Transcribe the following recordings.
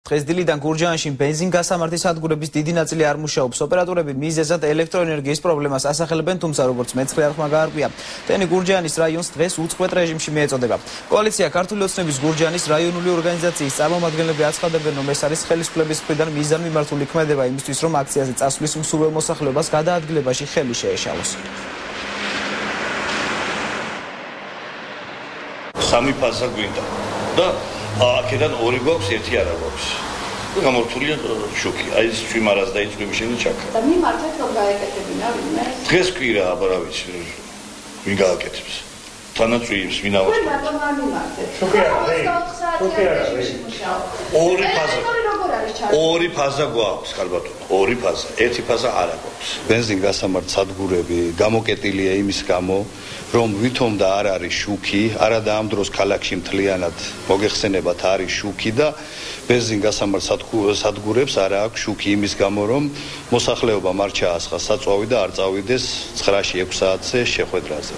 დღეს დილიდან გურჯაანში ბენზინ-გასამართი სადგურების დიდი ნაწილი არ მუშაობს. ოპერატორები მიზეზად ელექტროენერგიის პრობლემას ასახელებენ, თუმცა როგორც მეცხრე არხმა გაარკვია, ტენი გურჯაანის რაიონს დღეს უწყვეტ რეჟიმში მიეწოდება. კოალიცია ქართული ოცნების გურჯაანის რაიონული ორგანიზაციის წარმომადგენლები აცხადებენ, რომ ეს არის ხელისუფლების მხრიდან მიზანმიმართული ქმედება იმისთვის, რომ აქციაზე წასვლის მსურველ მოსახლეობას გადაადგილებაში ხელი შეეშალოს. სამი ფაზა გვინდა და აქედან ორი გვაქვს, ერთი არა გვაქვს. გამორთულია შოკი. აი ეს ჩვიმარას დაიწყო შენი ჩაქა. და მიმართეთ რომ გაეკეთებინა ვინმე? დღეს კი რა, აბა რა ვიცი, ვინ გააკეთებს. თანაწვიებს ვინ ავასწრებს. ჩვენ რატომ არ მიმართეთ? შოკი არა, ორი ფაზა. ორი ფაზა გვაქვს, კარბატონო. ორი ფაზა. ერთი ფაზა არა გვაქვს. ბენზინ-გასამართ სადგურები გამოკეტილია იმის გამო, რომ ვითომ და არ არის შუქი, არადა ამ დროს ქალაქში მთლიანად მოგეხსენებათ არის შუქი და ბენზინ-გასამართ სადგურებს არ აქვს შუქი იმის გამო, რომ მოსახლეობა არ ჩაასხა საწვავი და არ წავიდეს 9-ში 6 საათზე შეხვედრაზე.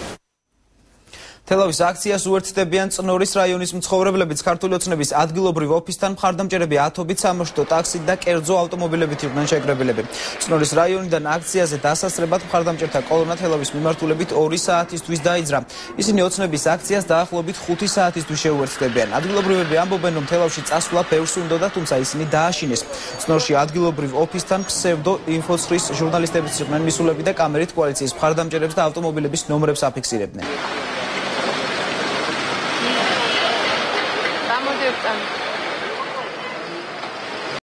თელავის აქციას უერთდებიან წნორის რაიონის მცხოვრებლებიც, ქართული ოცნების ადგილობრივ ოფისთან მხარდამჭერები ათობით სამოშტო ტაქსით და კერძო ავტომობილებით იყვნენ შეკრებილები. წნორის რაიონიდან აქციაზე დასასრებად მხარდამჭერთა კოლონა თელავის მიმართულებით 2 საათისთვის დაიძრა. ისინი ოცნების აქციას დაახლოებით 5 საათისთვის შეუერთდებიან. ადგილობრივები ამბობენ, რომ თელავში წასვლა ბევრს უნდოდა, თუმცა ისინი დააშინეს. წნორში ადგილობრივ ოფისთან ფსევდო ინფოცრის ჟურნალისტებიც იყვნენ მისულები და კამერით კოალიციის მხარდამჭერებს და ავტომობილების ნომრებს აფიქსირებდნენ. Vamos de